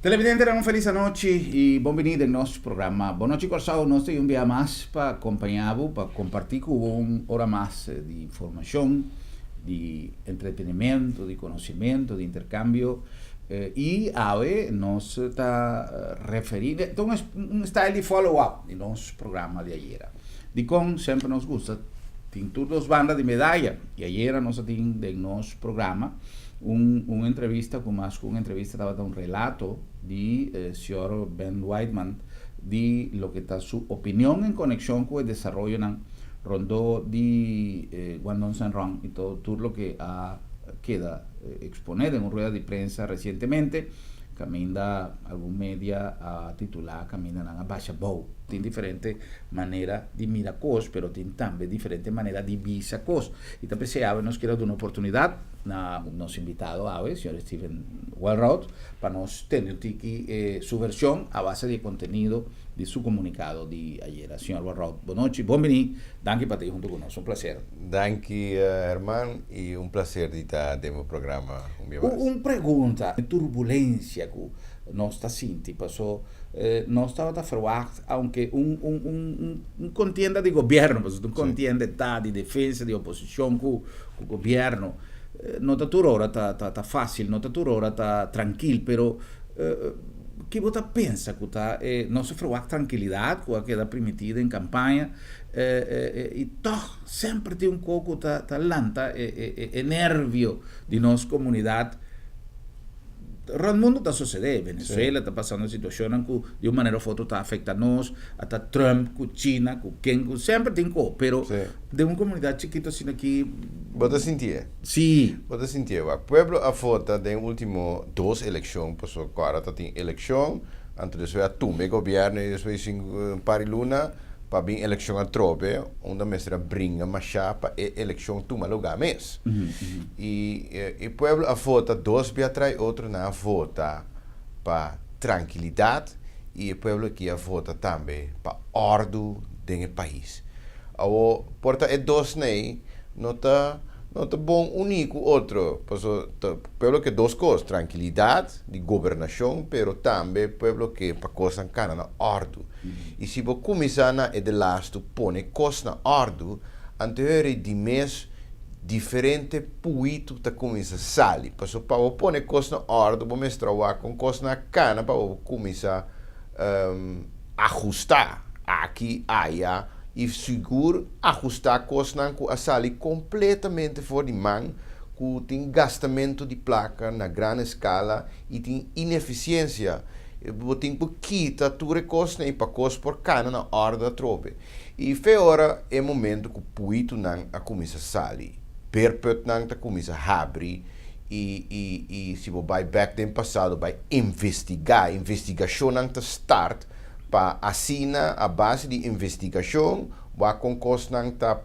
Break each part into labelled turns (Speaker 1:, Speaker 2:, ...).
Speaker 1: Televidente, una feliz noche y bienvenido en nuestro programa. Buenas noches, Corsado. Nos estoy un día más para acompañarlo, para compartir con una hora más de información, de entretenimiento, de conocimiento, de intercambio. Y ahora nos está referindo, então um style de follow-up de nosso programa de ayer. De como sempre nos gusta, tem todas as bandas de medalha. E ayer nós tínhamos em nosso programa uma entrevista, mais que uma entrevista, estava um relato de senhor Ben Whiteman de lo que está sua opinião em conexão com o desenvolvimento na rondó de Guangdong Shenron e todo lo que queda exponer en una rueda de prensa recientemente. Camina algún media a titular Camina a baixa bow. Tiene diferente manera de mirar cosas, pero tiene también diferente manera de visa cosas. Y también se abre, nos quiere dar una oportunidad, nos invitado a ver, señor Steven Wellroth, para nos tener aquí su versión a base de contenido de su comunicado de ayer. Señor Wellroth, buenas noches, bienvenido. Danke para ti junto con nosotros, un placer.
Speaker 2: Danke, hermano, y un placer de estar en el programa.
Speaker 1: Una pregunta, turbulência que nós está sentindo, passou, nós estava a falar, aunque contienda de governo, uma contienda de defesa, de oposição com o governo, não está toda hora tá fácil, não está toda hora tá tranquilo, pero que você pensa que tá nós falar tranquilidade, que queda permitida em campanha, e sempre tem pouco tá lenta, nervio de nossa comunidade. O mundo está sucedendo, Venezuela está passando uma situação que de uma maneira ou outra está afetando nós, até Trump, com China, com quem, sempre tem coisa, mas de uma comunidade chiquita assim aqui...
Speaker 2: Você sentia?
Speaker 1: Sim.
Speaker 2: Você sentia? O povo a vota das últimas duas eleições, porque agora tem eleição, antes de o governo e depois para luna, para vir eleição a trope, onde a mestra brinca machá para a eleição toma lugar mesmo. E o povo a vota dois dias atrás, outro na vota para tranquilidade e o povo que a vota também para ordem do país. Agora, porta é dois nem, não está bom único outro, porque o povo que duas coisas, tranquilidade de governação, pero também o povo que para coisas cana na ordem. E se você começar na de lasto pone coisas na ordem, anterior de mês diferente puito tá começa a sair, porque para você pone coisas na ordem, você trabalhar com coisas na cana para você começar ajustar aqui, allá, e seguro ajustar coisas que a sair completamente fora de mão, que tem gastamento de placa na grande escala e tem ineficiência. Você tem que quitar tudo coisas para coisas por cana na hora da tropa. E agora é o momento que o puito não começa a sair. Perpet não começa a abrir. E se você vai back no passado, vai investigar. Investigação não start. Para assinar a base de investigação, vai com coisas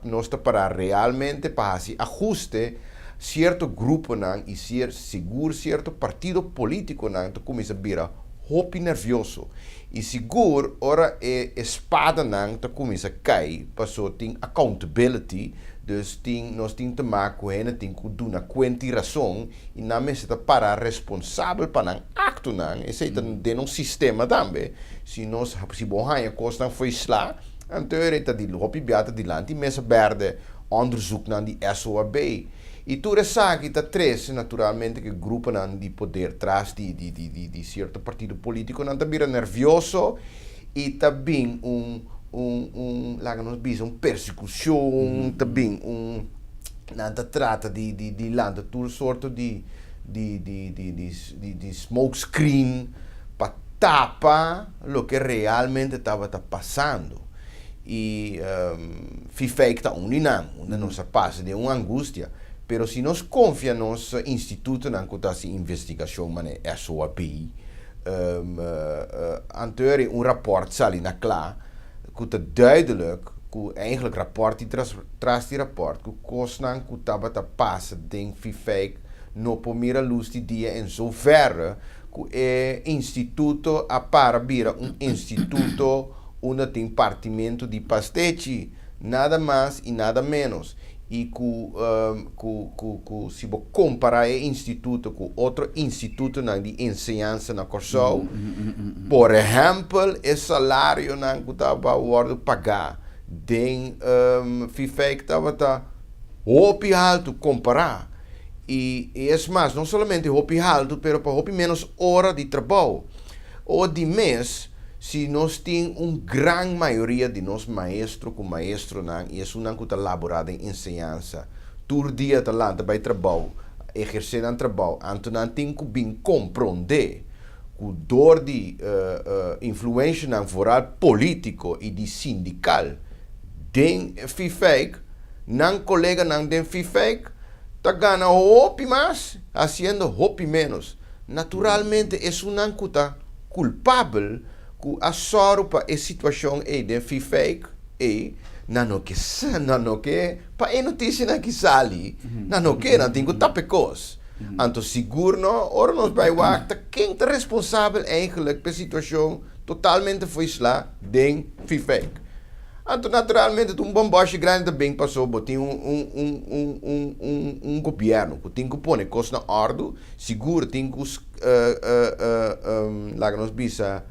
Speaker 2: nós para realmente para fazer ajuste certo grupo não e ser seguro certo partido político não começa a virar hopi nervioso e seguro ora espada não começa a cair passou tem accountability dus nós temos que tomar corrente tem que dar conta e razão e na mesa para responsável para não acto não esse é de sistema também se bom a coisa não foi slá anterior está de hopi beata de lá e mesa verde onderzoek não de SOAB e tudo sabe que três naturalmente que grupo não de poder traz de certo partido político não está nervioso e também persecução também não trata de landa todo sorto de smoke screen para tapar o que realmente estava passando e fake está não nos passa de uma angústia. Pero se nós confiamos no instituto na investigação, mané, é só a PI, anterior rapport sali na klaar, que het duidelijk, que eigenlijk rapport die tras die rapport, que kostnan que taba ta passa ding fake, no pomira luz die dia en zoverre, que instituto a para bira instituto onde tem partimento de pastete, nada mais e nada menos. e se você comparar o instituto com outro instituto de ensinança na Corsol, por exemplo, o salário que estava pagar, tem FIFEC estava hopi alto comparar. E é mais, não somente hopi alto, mas para hopi menos hora de trabalho. Ou de mês, se nós temos uma grande maioria de nós maestros com maestro e é uma que está elaborada em ensinança, todo dia está lá para trabalho, exercer um trabalho, então não tem que bem compreender o dor de influência moral político e de sindical den FIFEC, não colega não den FIFEC, está ganhando hopi mais, fazendo hopi menos. Naturalmente, é uma que está culpável que a sorpa a situação é de FIFEC e não que para a notícia que sai não tem que tapar coisas. Então seguro ora nós vai ver quem é responsável eigenlijk pela situação totalmente foi lá de FIFEC. Então naturalmente um bombacho grande também passou, tem um governo que tem que pôr coisas na ordem, seguro tem que lá que nós bisa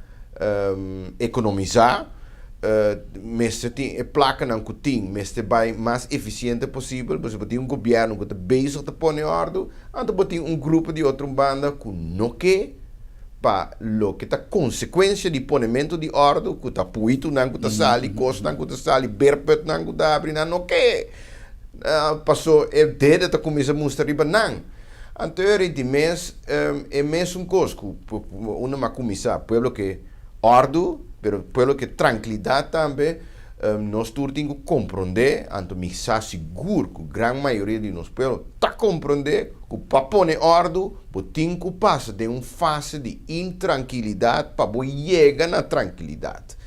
Speaker 2: economizar, mas tem placa não que tem, mas vai mais eficiente possível, mas tem um governo que está bezig te pôr em ordem, então tem um grupo de outra banda que não quer para lo que está consequência de ponimento de ordem, que está puito não que está sali, costa não que está sali, berpet não que está abrir não quer, passou desde que começa a mostrar riba não. Anterior de mês é mesmo coisa que uma começar pueblo que ordem, pero pueblo que tranquilidade também nós todos temos que compreender, então me está seguro que a grande maioria de nós pueblo está compreender que para pôr ordem, você tem que passar de uma fase de intranquilidade para você chegar na tranquilidade.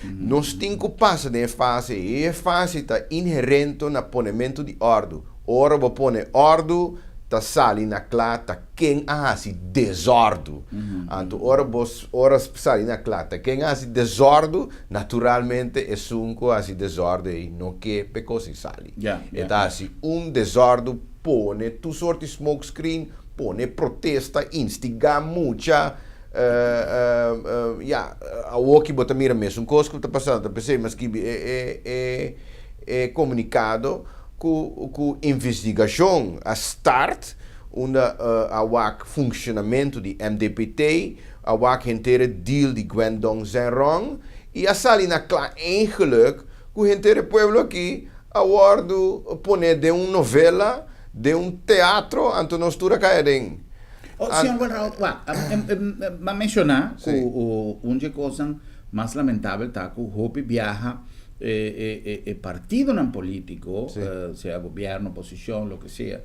Speaker 2: Nós temos que passar de uma fase, e a fase está inerente no ponimento de ordem. Ora, você põe ordem, está sali na clata quem hace desordem. Então, ora sali na clata quem hace desordem, naturalmente é um que hace desordem e não que pecosi sali. Então, assim, desordem põe tu sorte smoke screen, põe protesta, instiga muita a que bota mira mesmo, coisa que está passando, mas que é comunicado com investigação a start, a funcionamento de MDPT, a inteira deal de Guangdong Zhenrong, e a sali na clá eigenlijk, que o inteiro povo aqui, a ordo pone de uma novela, de um teatro, então nós tudo caem.
Speaker 1: Senhor Raul, mas mencionar que uma coisa mais lamentável está que o Hopi viaja partido não político, seja governo, oposição, o que seja,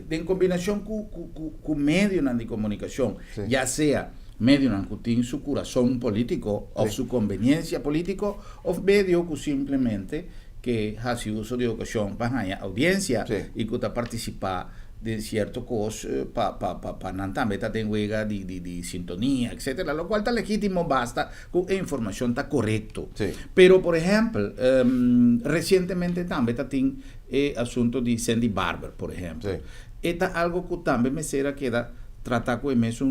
Speaker 1: em combinação com meio de comunicação, já seja meio que tem seu coração político, ou sua conveniência política, ou meio que simplesmente que faz uso de ocasião para ganhar audiência e que está participar de certo coisa para não também ter huelga de sintonia, etc. Lo cual está legítimo, basta que a informação está correta. Pero, por exemplo, recentemente também tem o assunto de Sandy Barber, por exemplo. É algo que também me será que tratar com a mesma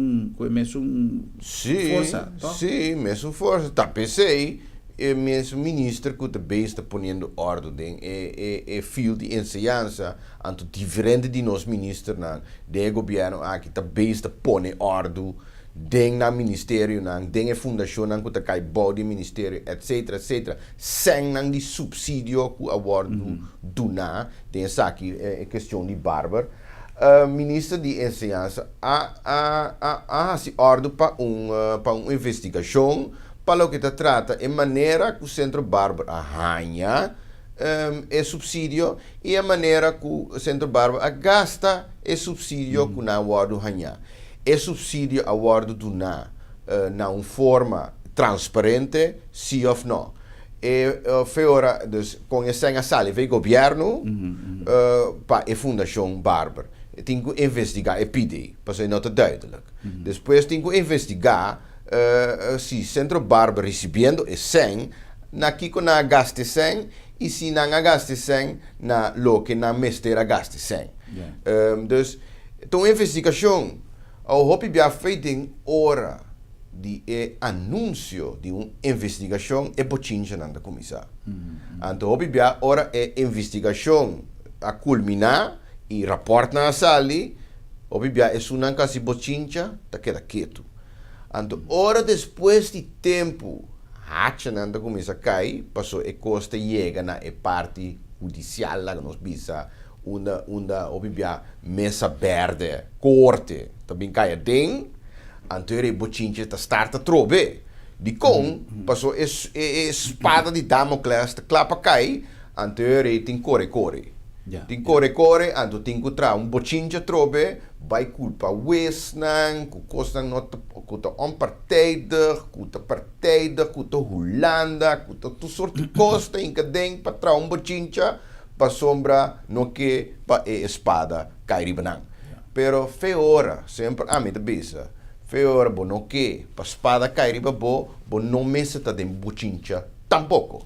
Speaker 1: força.
Speaker 2: Sim, mesmo força. Tá, pensei, o mesmo ministro que também está pondo ordem, é fio de ensinança, então diferente de nós ministros, do governo, aqui também está pondo ordem, dentro do ministério, dentro da fundação, que está cai body ministério, etc. Sem de subsídio que a ordem do tem essa aqui é questão de Bárbara. Ministro de ensinança a ordem para uma investigação, para o que se trata, é maneira que o Centro Bárbara arranha é subsídio e a maneira que o Centro Bárbara gasta é subsídio que na ordem arranha. É subsídio a ordem do na uma forma transparente, sim ou não. Foi hora, com essa sala, veio o governo para a Fundação Bárbara. Tem que investigar, pedir, para ser nota duidelijk. Depois tem que investigar se Centro Bárbara recebendo é 100, na Kiko na gaste 100, e se não gaste sem na lo que não mestre gaste sem. Dus então investigação ao hopi bia feito em hora de anúncio de uma investigação é bochincha na comissão. Então hopi bia hora é investigação a culminar e rapport na sali hopi bia é uma casi bochincha tá queda quieto. Então hora depois de tempo hacha nanda começa a cair, passou e costa chega na parte judicial lá que nós bisa uma obvia mesa verde, corte, também cai dentro, anterior bochinche ta starta trobe, de com passou espada de Damocles ta clapa cai, anterior tem corre. Tem corre, anto tem que tra bochinche trobe, vai culpa Westnan, que costa nota kuta onpartijdig, kuta partijdig, kuta Holanda, kuta tu soort costa in kadeng pa tra bochincha, pa sombra no que pa espada cairi banang. Pero fe ora, sempre a me te bisa, fe ora bo no que pa espada cairi bo no mesa ta den bochincha tampoco.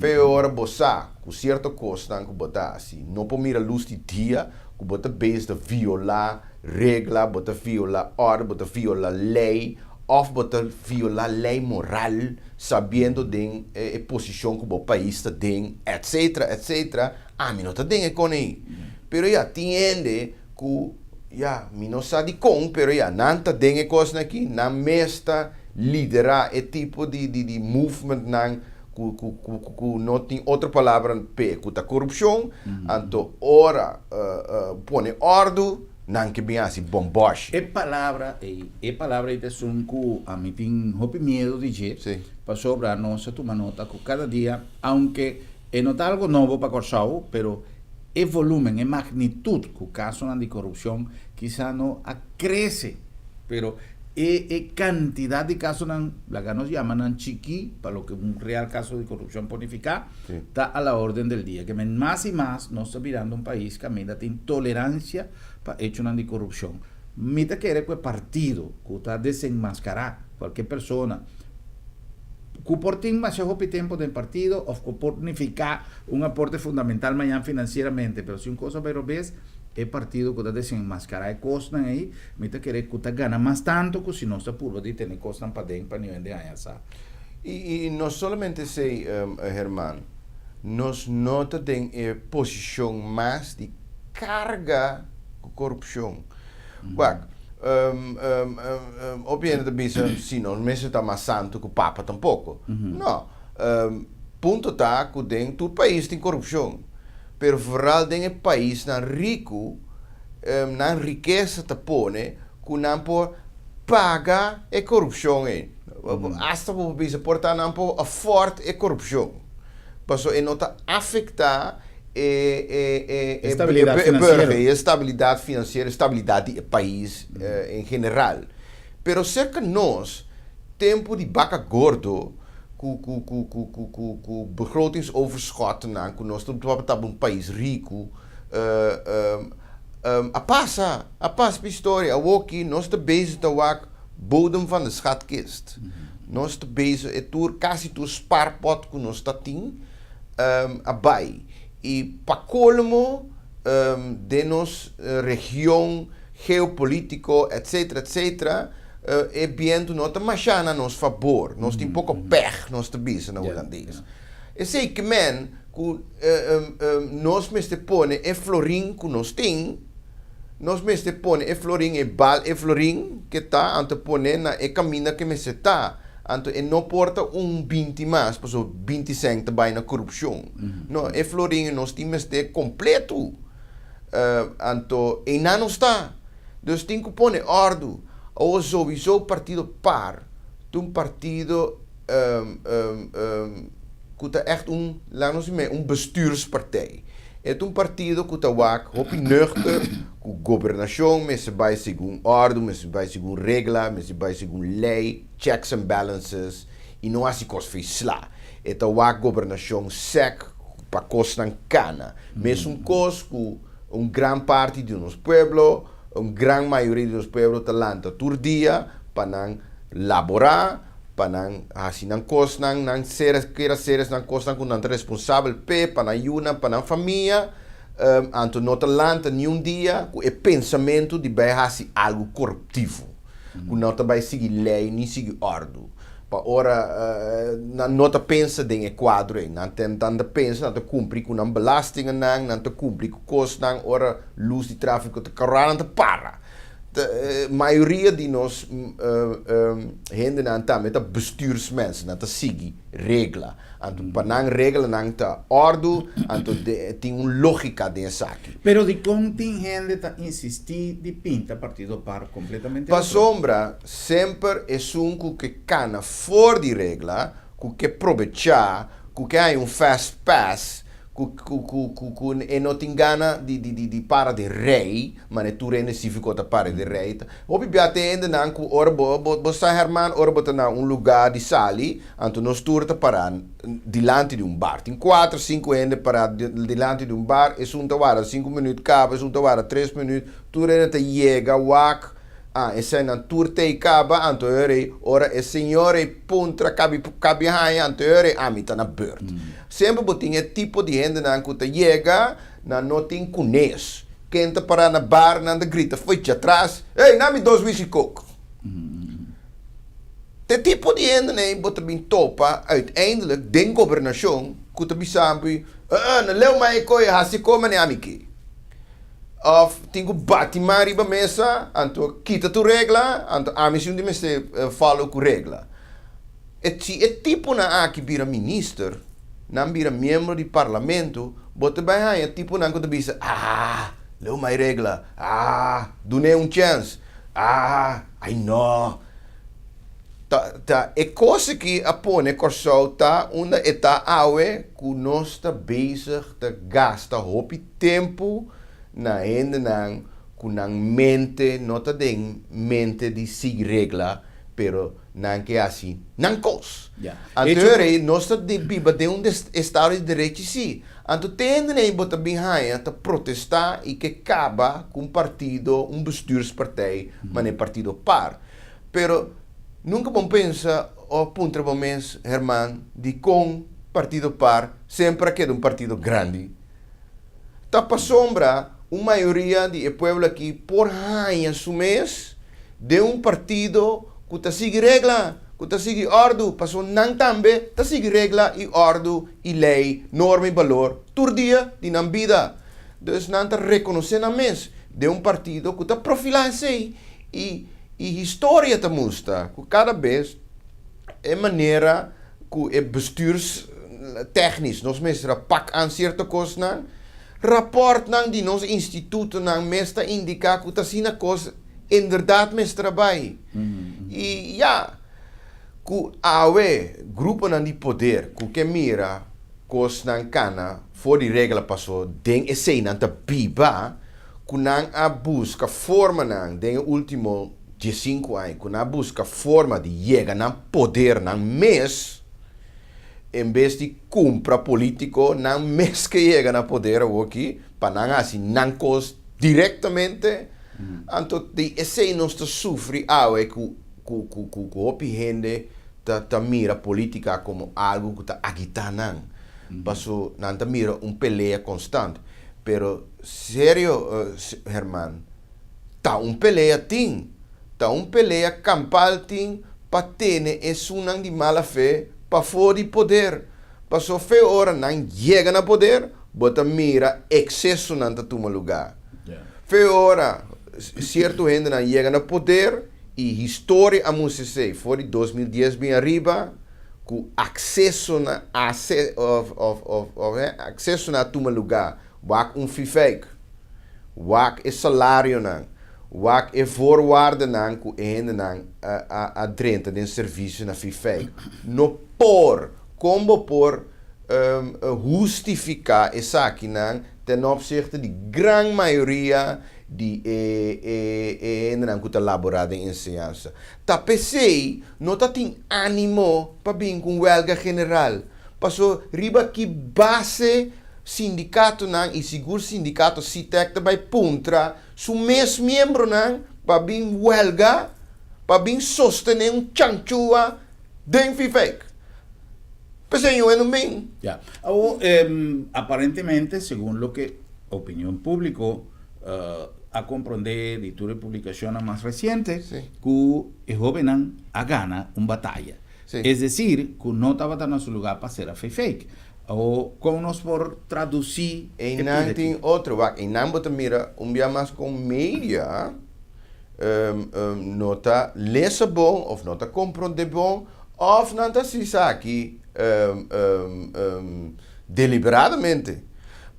Speaker 2: Fe ora bo sa, cu certo costa que bota assim, no po mira luz de dia, que bota base de violar regla, bota viola ordem, bota viola lei, ou bota viola lei moral, sabendo de posição que o país está tem, etc. A mim não está tem com aí. Pero já entende que já me não sabe com, pero já não está tem coisa aqui, não mesta liderar esse tipo de movement não não tem outra palavra que a corrupção, então ora põe ordem. Não que bem assim, bomboche.
Speaker 1: É palavra de som que a mim tem medo de dizer, para sobrar nossa tomar nota que cada dia, aunque é nota algo novo para Corsau, pero é volume, é magnitude que o caso de corrupção quizá não cresce, pero é quantidade de casos, la que nos llaman chiqui, para lo que un real caso de corrupción ponifica, está a la orden del día, que más y más nos está virando un país que tiene intolerancia para hechos de corrupción. Mita quiere que el partido, que está desenmascarar cualquier persona, que porte más tiempo del partido, o que ponificar un aporte fundamental mañana financieramente, pero si una cosa pero ves, el partido que está desenmascarar cosas ahí, mita quiere que está gana más tanto que si no se puro de tener cosas para dentro para nivel de años.
Speaker 2: Y no solamente sei, Germán, nos nota en posición más de carga de corrupción. Obviamente bisa, si no me está más santo que o Papa tampoco. No, punto está que dentro do país tem corrupção. Pero vooral in het país na rico, na riqueza te pone, que não por paga a corrupção. Hasta por bisa portar não por a forte a corrupção. Passou e nota afetar estabilidade financeira, estabilidade do país em geral. Pero cerca nós, tempo de vaca gordo, com begrotingsoverschot na com nós estamos um país rico a passa história aqui nós estamos bezig te wak bodem van de schatkist nós estamos bezig é tur quase tu spaarpot que nós está tin abai e para colmo de nos região geopolítico etc é bem do nota machana a nosso favor, nós temos pouco pech, nós temos na holandês. Eu sei que nós mesmo põe é florim que nós tem, nós mesmo põe é florim é bal é florim que tá ante põe na é caminho que me se tá, ante e não porta 20 mais, passou 25 também na corrupção. Não, é florim nós temos de completo, ante e não está, dus tem que põe ordem. Ou sowieso partido par, um partido que está echt bestuurspartij. É partido que está op nuchter, que governação, mas se vai segundo ordem, mas se vai segundo regla, mas se vai segundo lei, checks and balances, e não há se coisa fez lá. É governação sec, para coisa cana. Mas coisa que grande parte de nosso povo, grande maioria dos pueblos talanta tur dia para laborar, Panang nang kos nang seres kira seres nang kos nang kunang responsável para yuna para família anto nota lanta nenhum dia com o pensamento de vai hasi algo corruptivo com nota vai seguir lei nem seguir ordem para ora na nota pensa de quadro não tentando pensa não cumprir com uma belasting não cumprir com kos nang ora luz de tráfego te carro não para maioria de nós gente não tá met bestuursmensen não tá seguir regla anto panang regla não tá ordem anto tem lógica dessa aqui
Speaker 1: Pero de contingente tá insistir de pinta partido par completamente
Speaker 2: para sombra sempre é que cana fora de regla que aproveitar que há fast pass e não te engana de para de rei, mas tu rende se ficou a para de rei. Obi biate ainda não que ora você Herman ora bota na lugar de sali, anto nós turta para dilante de bar. Tem 4, 5 ainda para dilante de bar, é tawara 5 minutos cabo, é tawara 3 minutos, tu rende te chega wak. Esse é na turte e caba, anto ora é senhora puntra cabe hai, anto amita na bird. Sempre botinha tipo de gente na que chega, na não tem conhece. Quem tá para na bar, na grita, foi atrás, ei, dá-me 2 whisky coke. Te tipo de gente, né, bota bem topa, uiteindelijk, den governação, que tá bisambi, na leu mai coi, hasi como ne amiki. Of tingo bati mari ba mesa, anto kita tu regla, anto amisi undi meste follow ku regla. E tipo na aki bira minister, nan bira membro di parlamento, bote bij hij tipo na ko bisa, leu mai regla, dune un chance, I know. E cosa que apone corso ta una eta awe ku nosta bezig te gasta hopi tempo na ende nang kunang mente nota den mente di sig regla pero nang que assim nang cos antere nosta de biba de un estado de direito si anto tende nem bota behind te protestar e que acaba com partido bestuurspartij maar nem partido par pero nunca bom pensa o punto bom mês Herman de com partido par sempre que partido grande tapa sombra uma maioria de pueblo aqui por em su mês de partido que está sigue regla, que está sigue ordem, passou não também está sigue regla e ordem e lei, norma e valor, todo dia de na vida. Dus não está reconhecendo a mês de partido que está profilando-se e história está mostra, que cada vez é maneira que é bestuurs technisch, nós mesmos pak aan certa coisa rapport nang die ons instituto nang mesta indica que tá sina coisa inderdaad mes trabalho e que awe grupo nang di poder que mira cos nang cana for die regla passou den esse nang ta biba que nang a busca forma nang den último 15 anos que nang busca forma de llegar nang poder nang mes em vez de compra político, não mês que chega na poder aqui, para não assim, não cos diretamente, então esse não está sofre que o gente tá mira política como algo que tá agitando, passo não tá mira peleia constante, pero sério, Herman, tá peleia peleia campal para ter esse não de mala fé para fora de poder. Passou fe hora não chega na poder, bota mira excesso não tá toma lugar. Fe hora certo gente não chega na poder e história a música sei, fora de 2010 bem arriba, com acesso na acesso na toma lugar, wak fake, wak é salário não. Wak é voorwaarde nang ku ende nang a drenta den serviço na fifei. No por como por justificar essa aqui nang ten opzichte de gran maioria de ende nang ku ta laborada em enseñança. Ta pensei não ta tem ânimo para vir com huelga general. Passou riba que base sindicato nang e seguro sindicato CITEC também puntra su mes membro nang para vir huelga para vir sostener chanchua den fake. Pues yo en un min.
Speaker 1: Ya. Aparentemente, según lo que opinión público a comprender de tu publicación más reciente,
Speaker 2: Sí.
Speaker 1: que jovenan a gana una batalla.
Speaker 2: Sí.
Speaker 1: Es decir, que no estaba dando su lugar para ser a fake. O como nos por traducir.
Speaker 2: En nanting otro wak. En nambo te mira, día más con media, nota lesa bon, of nota comprende bon, of nanta sisaki, deliberadamente.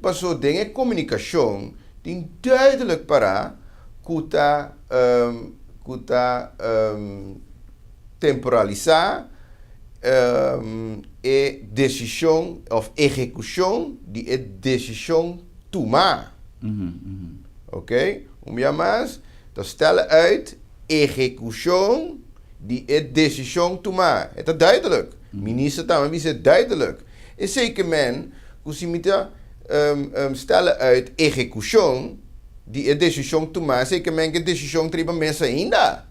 Speaker 2: Maar zo dingen communicatie die duidelijk para kuta temporalizar e decisão of execução de e decisão tomar. Ok? Dia mais, dan stellen uit executie die e decisão tomar. Het is duidelijk. Minister Tamami zegt duidelijk. En zeker men, als je stellen uit executie die e decisão tomar, zeker men que decisão triba mensen ainda.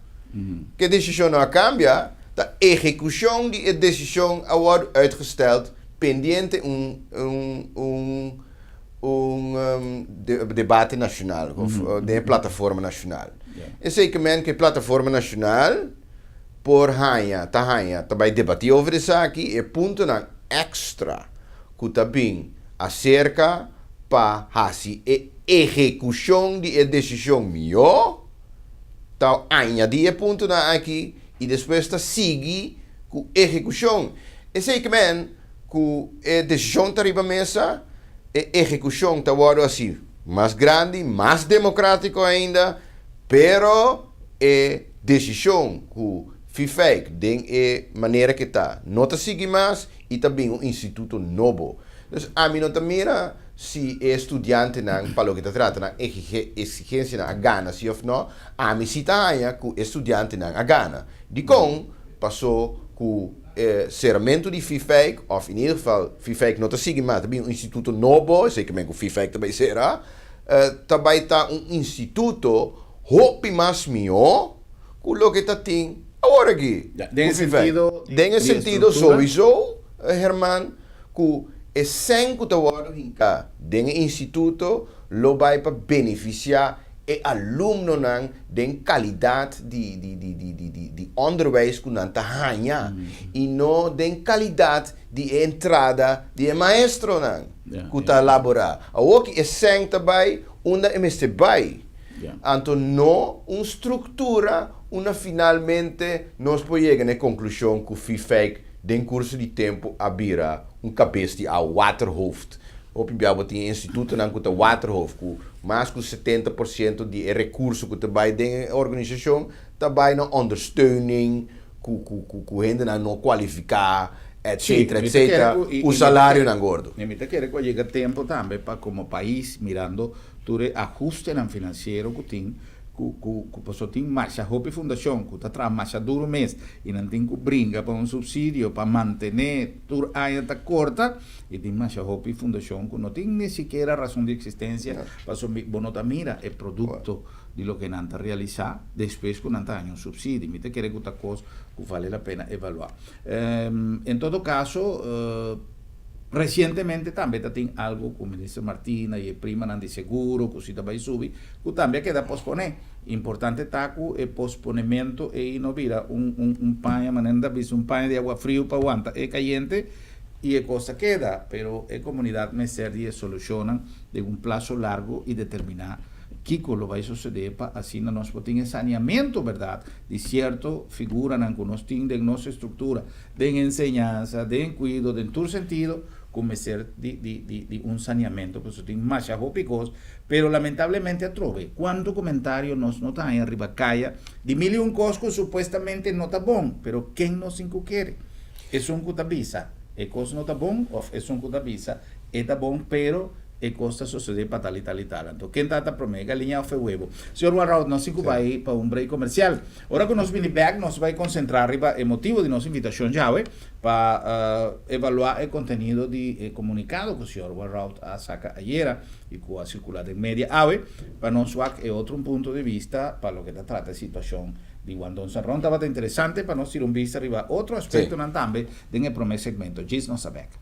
Speaker 2: Que decisão não cambia, da executie die e decisão wordt uitgesteld pendiente debate nacional of de plataforma nacional. En zeker men que plataforma nacional por hanha, também debatir over de zaak e punto na extra que também acerca para hasi e execução de decisão mio, tal añadir punto na aqui e depois está seguir com execução. E zeker men que a decisão está riba mesa, a execução está agora assim, mais grande, mais democrático ainda, pero a decisão que fake den a maneira que está, não está seguir mais e também um instituto novo. Então, a mim não mira se é estudante não, para o que está tratando, na exigência na gana, se ou não, a mim se está aí com estudante não a gana. De com passou com serramento de FIFEC, ou em ieder geval, FIFEC não está seguindo mais, também um instituto novo, sei que o FIFEC também será, também está um instituto, hopi mais mio, com o que está tem agora aqui.
Speaker 1: Tem
Speaker 2: sentido sowieso, Herman, que é sem que agora hinka, tem instituto, lo vai para beneficiar e aluno nang den qualidade de onderwijs que não tá hanha e não den qualidade de entrada de maestro nang que tá elaborar. O que é sem também onde MST vai. Então não uma estrutura, uma finalmente nós podemos chegar na conclusão que o FIFEC den curso de tempo abira cabeça a waterhoofd. Op tem instituto na que waterhoofd, que mais que 70% de recursos que também tem a organização, também na ondersteuning, que ainda não qualificar, etc, o salário não gordo.
Speaker 1: E me quer que chega tempo também para como país mirando todo ajuste financeiro que tem, que pessoa tem marcha roupa fundação que está traz marcha duro mês e não tem que brincar para subsídio para manter tur aí tá corta e tem marcha roupa fundação que não tem nem sequer razão de existência para subir bonota mira é produto de lo que não está realizar depois que não está um subsídio me te quer que outra coisa que vale a pena evaluar em todo caso recientemente também tem algo como disse Martina e prima não de seguro que se vai subir que também queda posponer importante taco e posponimento e não vira panha manenda bis panha de água frio para aguanta é caliente e a coisa queda pero a comunidade meser solucionam de prazo largo e determinar que lo vai suceder para assim nós podemos saneamento verdade de certo figura não que nós temos de nossa estrutura de enseñanza de cuidado de todo sentido começar de saneamento, porque tem mais picos, pero lamentablemente atrove. Quanto comentário nós não está em arriba caia, de mil e coisas que supostamente não está bom, pero quem nos quer? É que está bisa, é coisa não está bom, ou é que está bisa, está bom, pero e costa suceder para tal e tal e tal. Então, quem está promete, galinha ou huevo. Senhor Warraud, nós vai para break comercial. Agora que nós vamos back, nós vai concentrar arriba o motivo de nossa invitação já, para evaluar o conteúdo de comunicado que o senhor Warraud saca ayer e que a circulado em média, para nós é outro ponto de vista para o que trata a situação di quando un sarron estava interessante per nostri un vista arriva altro aspetto non tambe del primo segmento Gis non sa back.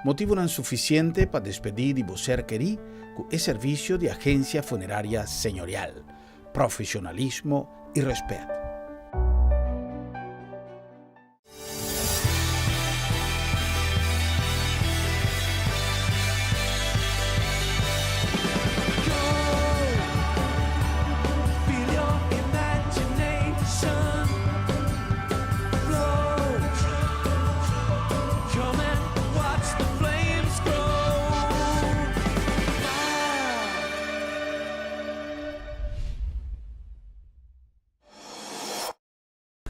Speaker 1: Motivo non sufficiente para despedir de você querer con el servicio de agencia funeraria señorial, profesionalismo y respeto.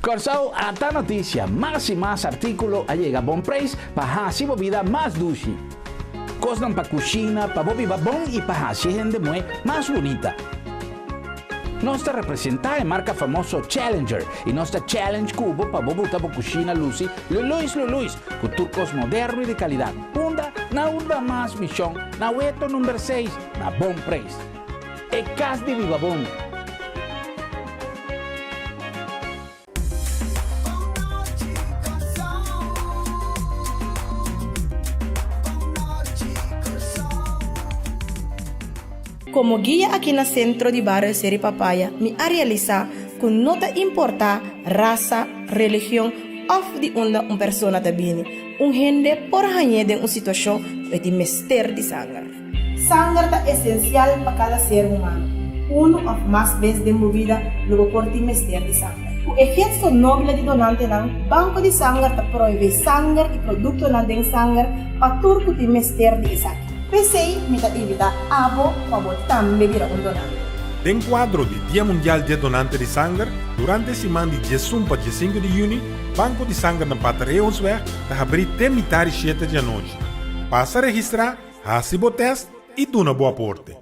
Speaker 1: Corsao, esta noticia, más y más artículos llega a buen precio para hacer vida más dulce. Cosas para cocina, para vivir bon y para hacer gente más bonita. Nuestra representante es marca famoso Challenger y nuestra Challenge Cubo para botar para cocina Lucy, Luis, con turcos modernos y de calidad. Punda, na urba más misión, na hueto número 6, na buen precio. E cas de viva bon.
Speaker 3: Como guía aquí en el centro de barrio Seri Papaya, me ha realizado con nota importa raza, religión o de una persona también. Un gente por añadir una situación de mister de sangre. Sangre es esencial para cada ser humano. Uno o más veces de mi vida luego por ti mister de sangre. El ejército noble de donante el banco de sangre te prohíbe sangre y producto de sangre para todo el mister de sangre. PCI me evita abo para también vir a un donante.
Speaker 4: En quadro de Dia Mundial de Donante de Sangre, durante a semana de 10 para 5 de junho, Banco de Sangre na Patareonsweg está abrindo até metade 7 da noite. Passa a registrar, receba o teste e dá uma boa porte.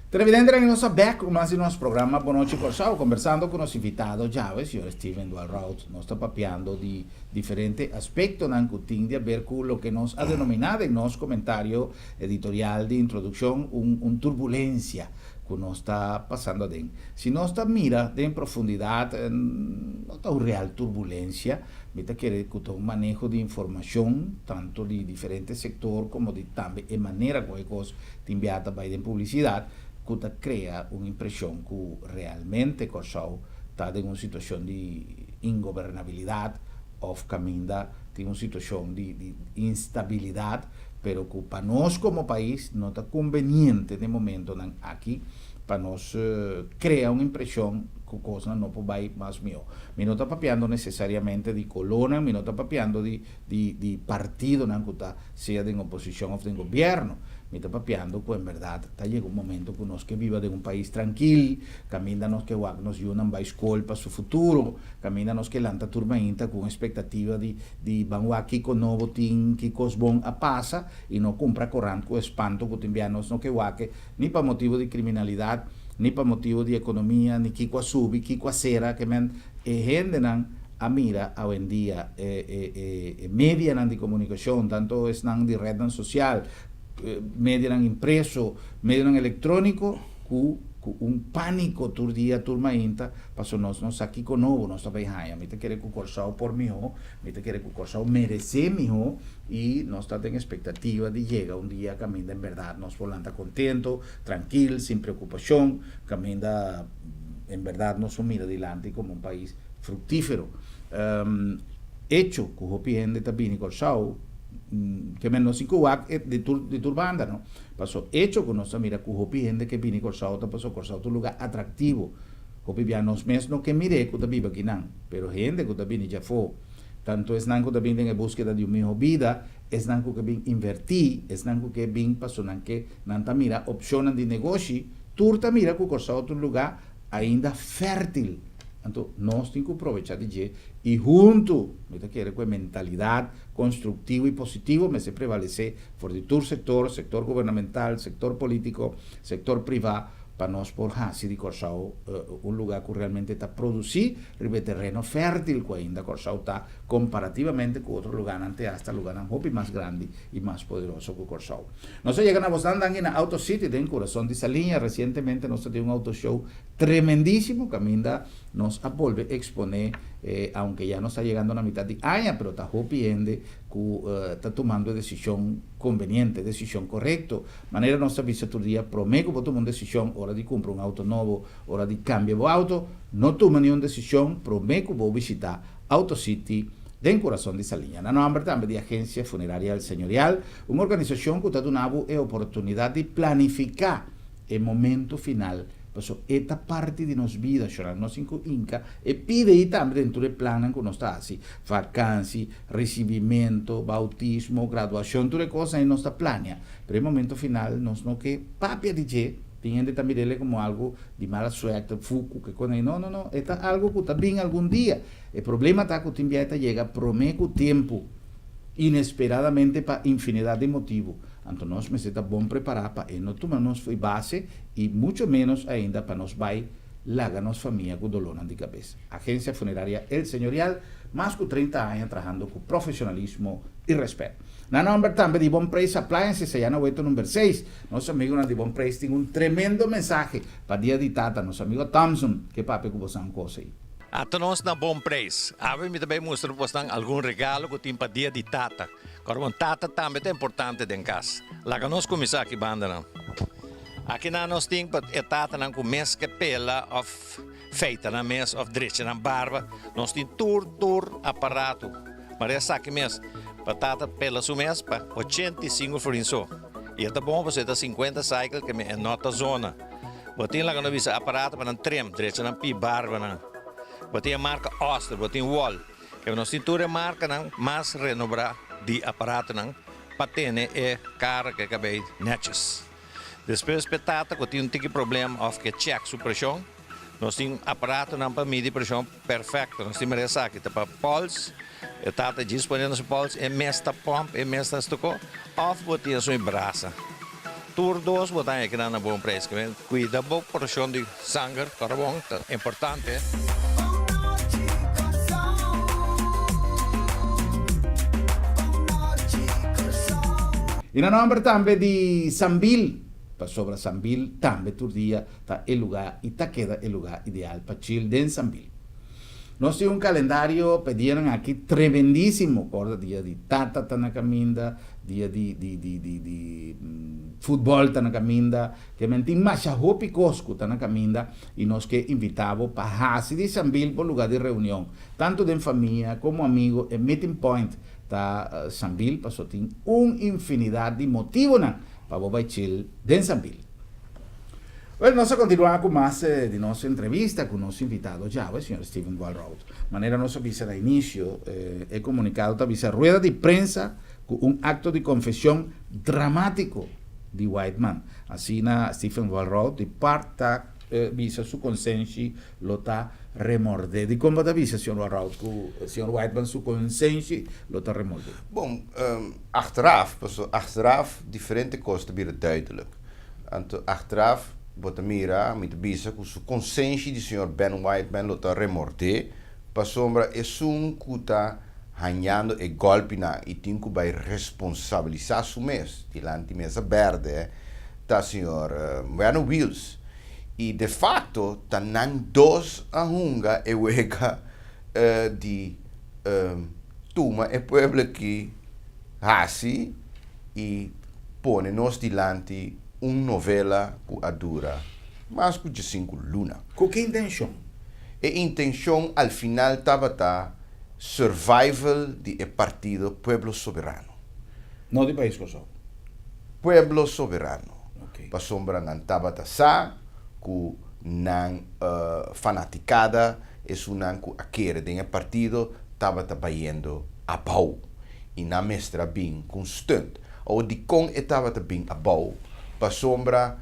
Speaker 1: Televidente, regresamos back más de nuestro programa Boa Noite Corsao, conversando con los invitados llaves, yo Steven Dualraut, nos está papeando de diferentes aspectos de ver con lo que nos ha denominado en nuestro comentario editorial de introducción un turbulencia que nos está pasando de. Si no está mira de en profundidad, no está una real turbulencia, mira quiere que un manejo de información, tanto de diferentes sectores como de también en manera que cosas te enviada para en publicidad, que crea una impresión que realmente Corsao está en una situación de ingobernabilidad o camina en una situación de instabilidad, pero que para nosotros como país no está conveniente de momento aquí para nos crear una impresión que cosas no puede ir más mío. Me no está papeando necesariamente de colonia, me no está papeando de partido que sea de oposición o de gobierno. Me está papeando que en verdad está llegando un momento que nos que viva de un país tranquilo, camínanos que nos yunan va escuela para su futuro, camínanos que lanta turmainta con expectativa de van aquí con nuevo tin que cosbon a pasa y no compra corran con espanto que timbianos no que guaque ni para motivo de criminalidad ni para motivo de economía ni kiko subi kiko acera que men gendenan a mira hoy en día media de comunicación tanto es de red social media impreso, media electrónico, un pánico tur día turma inta, pasó nos aquí con nuevo, nos está behind, a mí te quiere que Corsao por mi hijo, me te quiere que Corsao merece mi hijo, y nos está en expectativa de llega un día camina en verdad, nos volanta contento, tranquilo, sin preocupación, camina en verdad nos mira adelante como un país fructífero. Hecho, que opinión también Corsao, que menos sin Cubac de turbanda, ¿no? Pasó hecho con nuestra mira que gente que viene Corsao, pasó Corsao un lugar atractivo. Copianos mes no que mire que vive aquí nan, pero gente que viene ya fue Tanto es nanco también en búsqueda de una mejor vida, es nanco que bien invertir, es nanco que bien pasó que nanta mira opciones de negocio, turta mira que corsa otro lugar ainda fértil. Então, nós temos que aproveitar de dia e junto, com a mentalidade construtiva e positiva, mas se prevalecer por todo setor governamental, setor político, setor privado, para nós por assim de Corsau lugar que realmente está produzindo terreno fértil que ainda Corsau está comparativamente com outro lugar ante hasta lugar um pouco mais grande e mais poderoso que Corsau. Nós chegamos a andar na Auto City, em coração dessa linha, recentemente nós tivemos auto show tremendísimo que ainda nos vuelve a exponer, aunque ya no está llegando a la mitad de año, pero está hopiende que está tomando decisión conveniente, decisión correcta. Manera nuestra visitoría prometo que tomar una decisión, hora de comprar un auto nuevo, hora de cambiar de auto, no toma ninguna decisión, prometo que voy a visitar Auto City del corazón de esa línea. No nombre también de Agencia Funeraria del Señorial, una organización que está dando la oportunidad de planificar el momento final. Então, esta parte de nossa vida, nós cinco inca, e pide aí também dentro do plano que nós está assim, vacância, recebimento, bautismo, graduação, tudo coisa aí nós está planeando. Pero no momento final, nós não que papia de je, tem de também ele como algo de mala suerte, fuco, que quando não, é algo que está bem algum dia. O problema está que o tempo chega, promete o tempo, inesperadamente para infinidade de motivos. Então nós necessitamos bom preparar para não tomar nossa base e muito menos ainda para nós vai largar nossa família com dolor de cabeça. Agência Funerária El Señorial, mais de 30 anos trabalhando com profissionalismo e respeito. Na nome também de Bom Preço Appliances, se já não veio número 6, nosso amigo de Bom Preço tem tremendo mensagem para dia de tata, nosso amigo Thompson, que papo que você não coisa aí.
Speaker 5: Até nós na Bom Preço, me também mostrar para algum regalo que tem para dia de tata. Agora, tata também é importante em casa. Lá que nós começamos aqui banda não. Aqui nós temos para tata não começa que pela of feita na mesa of direita na barba. Nós temos tur aparato. Mas essa aqui mesmo para tata pela sua mesa para 85 florins só. E é bom você ter 50 cycle que é nota zona. Você lá que nós visa aparato para trem direita na pi barba não. Você a marca Oster, você wall. Que nós temos toda marca não mais renovar de aparato não para ter cara que acabei netjes. Depois petata que tem um problema of que check sua pressão. Nós temos aparato não para medir pressão perfeito. Nós temos essa aqui para pulse. E tata disponível no pulse é mesta pump, é mesta estocou. Off botar a sua braça. Tur dos botar aqui na Bom Preço. Cuida boa pressão de sangue, carvão, importante.
Speaker 1: E na nome também de Sambil, para sobre Sambil, também todo dia está o lugar e está queda o lugar ideal para chill em Sambil. Nós temos calendário, pediram aqui tremendíssimo, corda dia de tata está na caminda, dia de futebol está na caminda, que mentim mais roupa cosco está na caminda e nós que invitamos para a de Sambil para o lugar de reunião, tanto de família como amigo, e meeting point. Tá Sambil passou tem infinidade de motivos para você chill em Sambil. Well, nós continuamos com mais de nossa entrevista com o nosso invitado já, o senhor Stephen Walraut. Maneira nossa visa de início é comunicado talvez a rueda de prensa com acto de confissão dramático de Whiteman. Assim na Stephen Walraut de parte visa sua consciência lota remorde. De como visa, senhor Walraut, que o senhor Whiteman sua consciência lota remorde?
Speaker 2: Bom, achteraf diferente coisas bira duidelijk. Então, achteraf bota mira, met bisa com sua consciência de senhor Ben Whiteman lota remorde, para sombra é que está ganhando e golpe na e tem que vai responsabilizar su mês, diante mesa verde, tá senhor Bueno Wills. E de fato, tá nan dos a hunga e wega de tuma e pueblo que hasi e pone nos dilante novela que adura mais que 5 luna.
Speaker 1: Com que intenção?
Speaker 2: A intenção al final estava survival de partido Pueblo Soberano.
Speaker 1: Não de país Kosovo.
Speaker 2: Pueblo Soberano.
Speaker 1: Okay.
Speaker 2: Pa sombra nan estava sa ku nan fanaticada es un ku akere de partido estava trabalhando a bau. E na mestra bem constante. Ou de com estava bem a bau. Para sombra,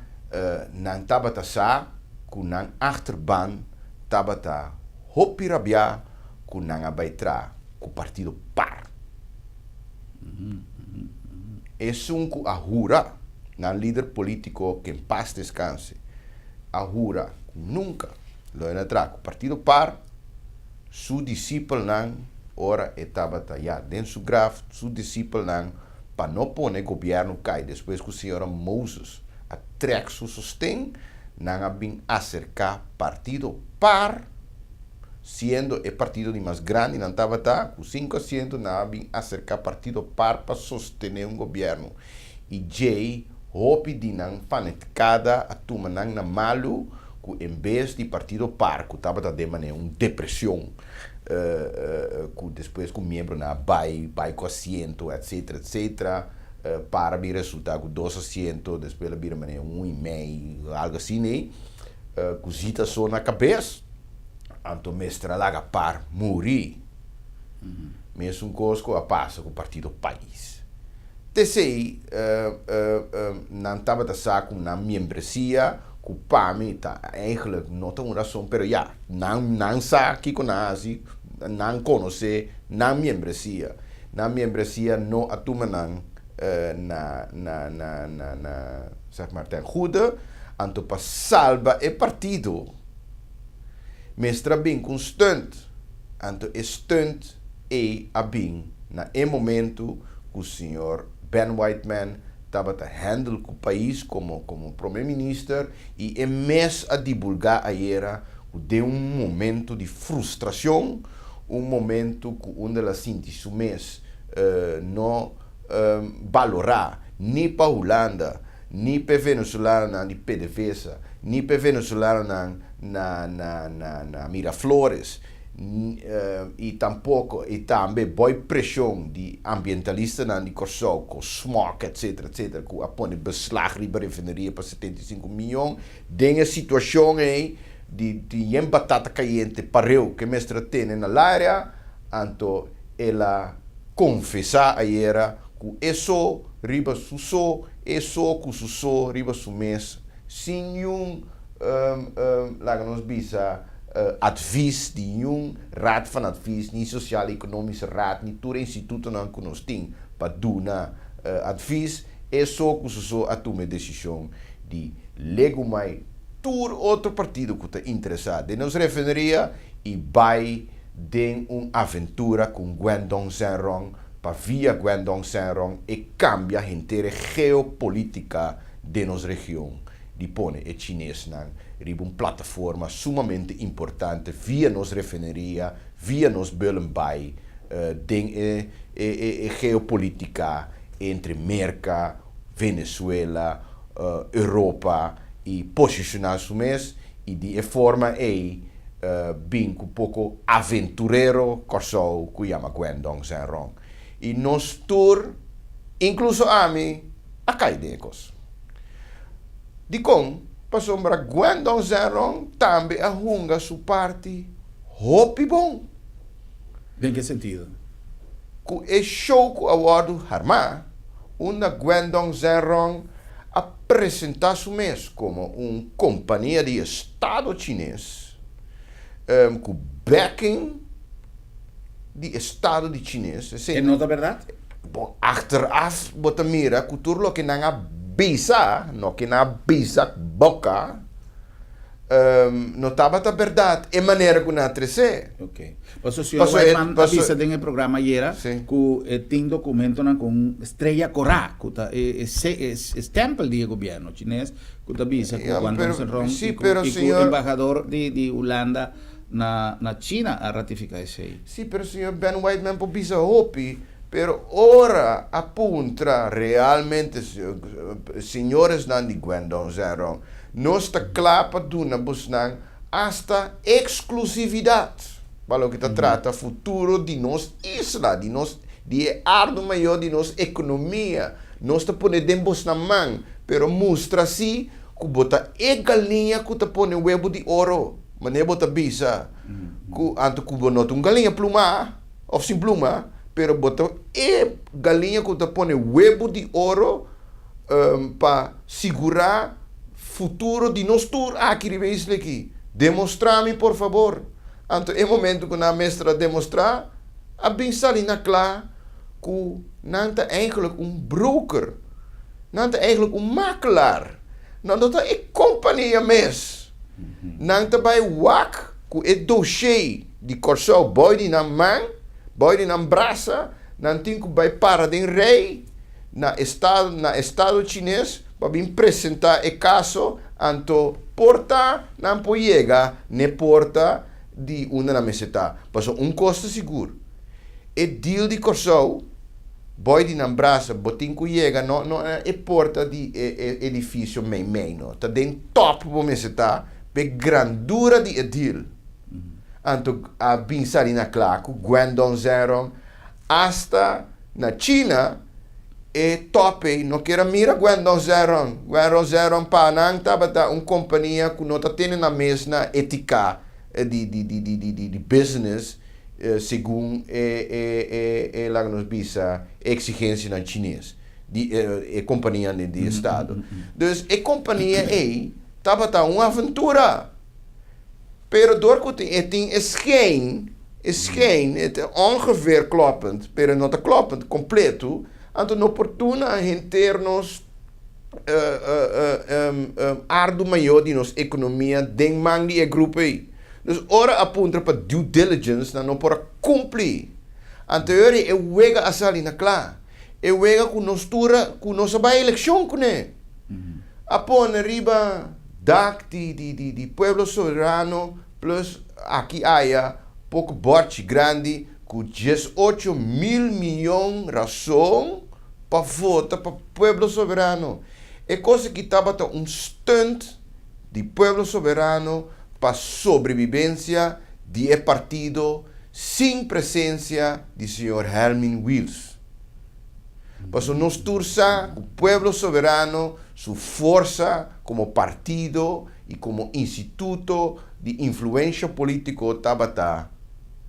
Speaker 2: não estava a sa, com não achterban, estava a hopirabia, com não abaitra, com o partido par. É um que ahura, na líder político que em paz descanse, ahura, nunca, lo entra com o partido par, su discípulo não, ora estava já dentro do graf, su discípulo não, para não pôr governo cai, depois que o senhor Moses atrek su sostém, não há bem acercar partido par, sendo o partido mais grande, não estava com 5%, não há bem acercar partido par para sostener governo. E Jay, hope de não fanaticada, a turma não na malo, que em vez de partido par, que estava de maneira uma depressão, que depois que o membro na vai com assento, etc, para vir resultar com 2 assentos, depois ele vira maneira 1,5, algo assim, né? Cosita só na cabeça, então mestra lá par morrer, mesmo coisa a passa com o partido país. Terceiro, não estava a saco na membresia, que o PAMI está eigenlijk não tem uma razão, mas já, não sabe que conhece, não conhece, não membresia. Na membresia não atuma na zeg maar, ten goede, anto para salva o partido. Mestra bem constante, anto stunt e a bem, na momento que o senhor Ben Whiteman estava a handle o país como primeiro-ministro e em mês a divulgar a era de momento de frustração, momento que onde ela sente o mês não valorar nem para a Holanda, nem para a Venezuela de PDVSA, nem para a Venezuela na Miraflores, e tampouco e também boa pressão de ambientalista de Corsol, com smog, etc, que apone beslag riba refineria para 75 milhões, tem a situação aí de batata caliente pareu que mestra tem na área, então ela confessar a era que isso riba suso, isso que suso riba su mês, sem nenhum lá nos bisa advies de nenhum raad van advies, niet sociaal-economische raad, niet todo instituto não que nós tem para dar advies, é só que só a tomar decisão de legumai todo outro partido que está interessado em nos refineria e vai de uma aventura com Guangdong Shenrong para via Guangdong Shenrong e cambia a inteira geopolítica de nossa região. De pone e chinês riba uma plataforma sumamente importante via nos refineria, via nos Belenbai, den geopolítica entre América, Venezuela, Europa e posicionar su mês e de forma aí bem um pouco aventureiro corso que chama Guangdong Shenrong e nos tour incluso a mim a caidecos. De com, passou para Guangdong Shenrong, também a hunga sua parte, hopi bom.
Speaker 1: Em que sentido?
Speaker 2: Com o show que a wado harma, onde Guangdong Shenrong apresentar su mês como uma companhia de Estado chinês, com backing de Estado de chinês.
Speaker 1: É nota verdade?
Speaker 2: Bom, achteraf, bota mira, cultura que não há bisa, no que na bisa boca, não estava a verdade, é maneira que não trece.
Speaker 1: Ok. Mas o senhor Whiteman avisa no programa ayer que tem documento com Estrella Corá, que é stempel de governo chinês, que avisa que Guangdong Shenrong e o embajador de Holanda na China a ratificar isso aí.
Speaker 2: Sim, pero senhor Ben Whiteman por bisa hopi. Pero ora apunta realmente, senhores de Guangdong Shenrong, nós está claro para dar buscar hasta exclusividade. Para o que trata futuro de nossa isla, de ardo maior de nossa economia. Nós está podemos na mão, pero mostra assim que bota galinha que está põe huevo de ouro, mas não bota bisa. Anto que bota galinha pluma. of sin pluma, pero bota galinha que te pone huevo de ouro para segurar futuro de nós tour aqui aqui. Demonstra-me, por favor. Então, é momento que a mestra demonstrar, a bem salina klaar que não é eigenlijk broker, não é eigenlijk makelaar, não é companhia mes, não é bij wak que é dossiê de corso boy de na mão, boy de na braça, não tem que vai para de rei na estado chinês para bem apresentar o caso, anto porta não pode chegar ne porta de uma na meseta, passou custo seguro. E deal de corso boy de na braça, botin que chega não é porta de edifício meio, não, tá dentro top para meseta, pe grandura de deal. Anto a pensar na claco, Guangdong Zero, hasta na China, e top, não quero mira Guangdong Zero pa nang tabata companhia que não tá tendo na mesma ética de business, segundo lá nos bisa exigência na chinês, de companhia de estado. Então, a companhia aí tabata uma aventura. Pero door het is geen, het ongeveer kloppend, pero not kloppend, completo, anto oportuna in termos ardu maior de nossa economia, den man die grupo aí. Dus ora apunta para due diligence, não para cumprir. Anterior é wega asali na clá, é wega com nossa vai eleição com né. Apon riba dak de pueblo soberano plus aqui há pouco borte grande com 18 mil milhões razão para votar para pueblo soberano. É coisa que estava stunt de pueblo soberano para sobrevivência de partido sem presença de senhor Helmin Wills. Para nós tursa o pueblo soberano sua força como partido e como instituto de influência político tabata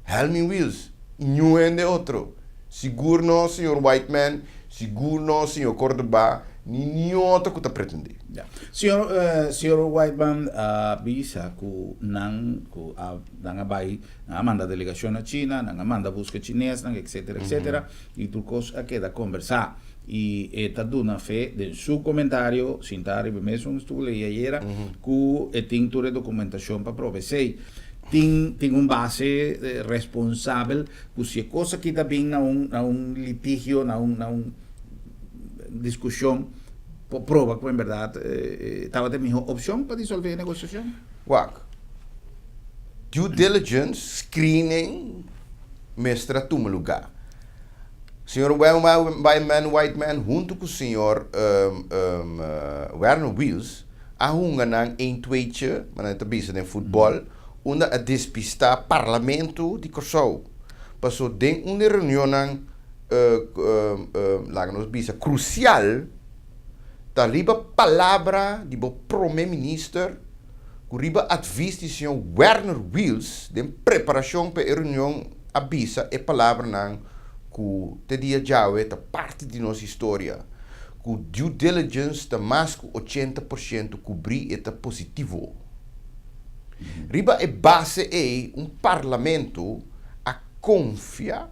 Speaker 2: Helmin Wills e nenhum de outro. Seguro não, senhor Whiteman, seguro não, senhor Cordoba, nenhum outro que está pretendendo.
Speaker 1: Yeah. Senhor Whiteman, bisa ku nang bai manda delegação na China, nang manda busca chinesa, etc. E turcos a queda conversar. E está dando fé de seu comentário, sintari mesmo estou lendo ayer, que tem toda a documentação para prover. Tem base responsável, que se coisa que está bem na litígio, na discussão, prova que em verdade estava a melhor opção para dissolver a negociação.
Speaker 2: Wak. Due diligence, screening, mestra toma lugar. Senhor Whiteman, junto com o senhor Werner Wills, arrungan em tweetje, mas não bisa de futebol, onde a despistar parlamento de Kosovo. Passou de uma reunião lá nos bisa crucial, da riba palavra de bo primeiro-ministro, que riba advies de senhor Werner Wills, de preparação para a reunião a bisa e palavra não que te dia jawe ta parte de nossa história, que due diligence ta mais que 80% cobrir eta positivo. Riba é base parlamento a confia,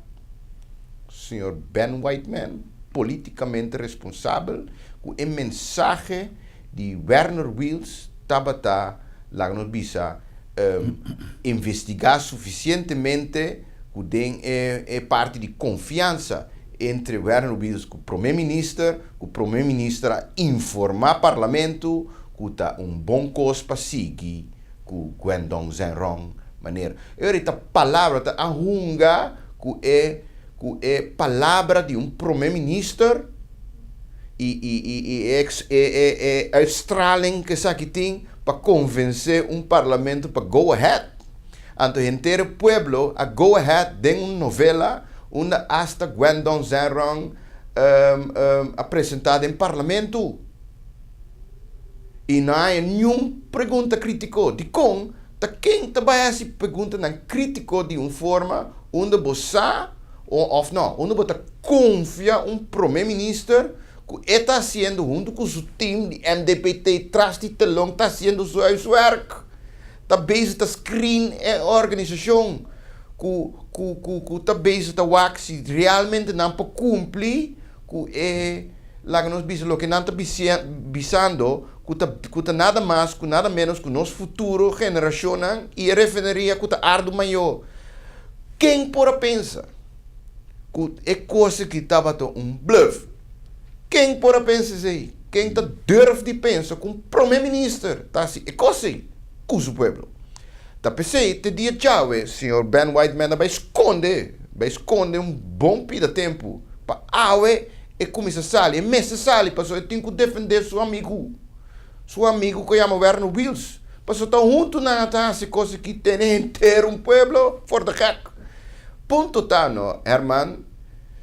Speaker 2: senhor Ben Whiteman, politicamente responsável, com a mensagem de Werner Wills tabata lá nos bisa investigar suficientemente que é parte de confiança entre Werner Wills e o primeiro-ministro informar o parlamento que está bom coisa para seguir com Guangdong Zero maneira. A palavra está arrunga que é palavra de primeiro-ministro e a estraling que aqui tem para convencer parlamento para go ahead. Anto inteiro pueblo a go ahead de uma novela onde hasta Guangdong Zero apresentada em parlamento. E não há nenhuma pergunta crítica de quem trabalha essa pergunta não crítico de uma forma onde você of não, onde bota confia primeiro-ministro que está fazendo junto com o seu time de MDPT, traz de telão, está fazendo o seu werk. Está bezig te screen a organização que está bezig te ver se realmente não pode cumprir que lá que nós bisamos que não está bisando que nada mais, que nada menos que nosso futuro geração e a refineria que está ardo maior. Quem pode pensar que é coisa que estava bluff? Quem pode pensar aí? Quem está durf de pensar que primeiro-ministro está assim? É coisa aí. Cuso pueblo. Da PC, te dia chave, senhor Ben Whiteman, vai esconder bom pida tempo. Para awe, começa a sair, mesa sair, para eu tenho que defender seu amigo que chama Werner Wills. Para eu estar junto na taça, coisa que tem inteiro pueblo, for the heck. Ponto tá, no, hermano,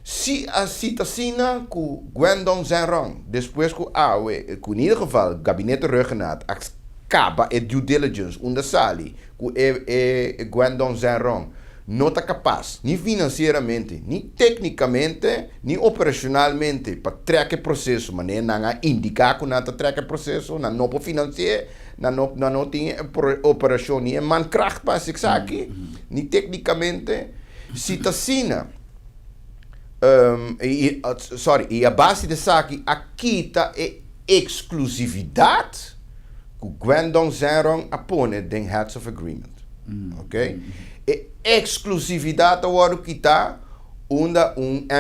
Speaker 2: se a citacina com Gwendon Zenrong, depois que awe, que in ieder geval, gabinete regionaal, acaba a due diligence onde sali que Gwendon Zenrong não está capaz, nem financeiramente, nem tecnicamente, nem operacionalmente, para trazer o processo, mas nem indicar que não está trazer o processo, não pode financiar, não tem operação, nem mankracht para se aqui, nem tecnicamente, se está sina. E a base de aqui está a exclusividade que Gwendon Zenrong apone den Heads of Agreement. Ok? E exclusividade agora que está onde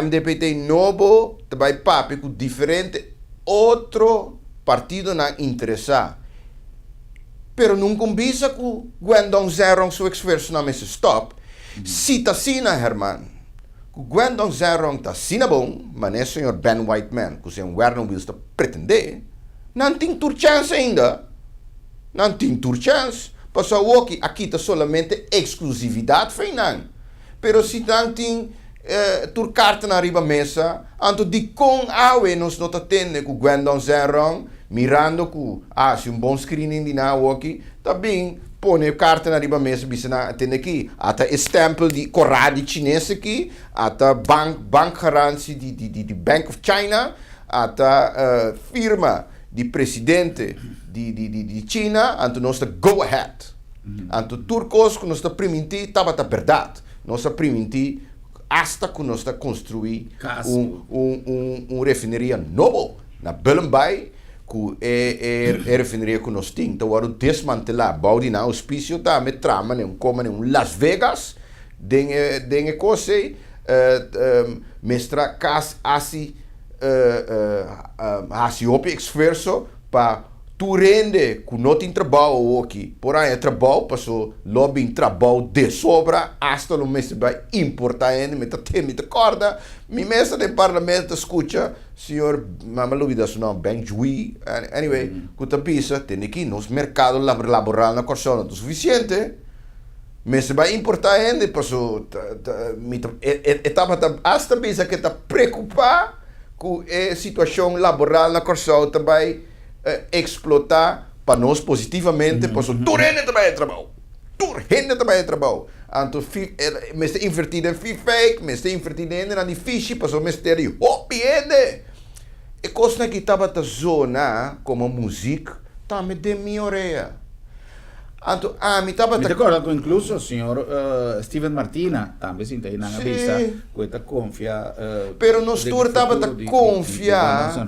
Speaker 2: MDPT novo vai papi com diferente outro partido na interessa. Pero não combina com Gwendon Zenrong seu esforço na mesa stop. Se está sina, Herman, que Gwendon Zenrong está sina bom, mas é o senhor Ben Whiteman, que o senhor Werner Wills está pretender, não tem chance ainda. Não tem chance. Passou aqui está solamente exclusividade final. Pero se não tem carta na riba mesa, anto de com awe nós não atende com Gwendon Zenrong, mirando que se bom screening de na aqui, também põe carta na riba mesa, bisa na atende aqui, até stempel de corrade chinês aqui, até bank garantie de Bank of China, até firma de presidente de China, anto nós está go ahead. Anto turcos que nós está permitir, estava a verdade. Nós está permitir hasta que nós está construir refineria novo na Belembay, que é refineria que nós temos. Então, agora desmantelar, baude na auspício, tá, me trama, como em Las Vegas, den coisa, mestra cas assim, op esforço para tu rende que não tem trabalho aqui. Porém, trabalho passou lobby trabalho de sobra, hasta o mês vai importar ainda, me te corda. Mi mesa do parlamento escuta, senhor, mamalubi da sua Ben Jui, anyway, que tu pensa, tem aqui nos mercado laboral na corção não é suficiente. Mas vai importar ainda, passou, estava hasta pensa que está preocupado com a situação laboral na corção também explotar para nós positivamente, passou, tu rende também trabalho. Anto, me está invertido em fake, me está invertido em difícil, passou, me está aí, piede. E coisa que estava na zona, como música, também de minha orelha. Anto, me estava...
Speaker 1: Me ricordo che incluso il signor Steven Martina, também sim, tem na vista, questa confia...
Speaker 2: Pero nós estava a confiar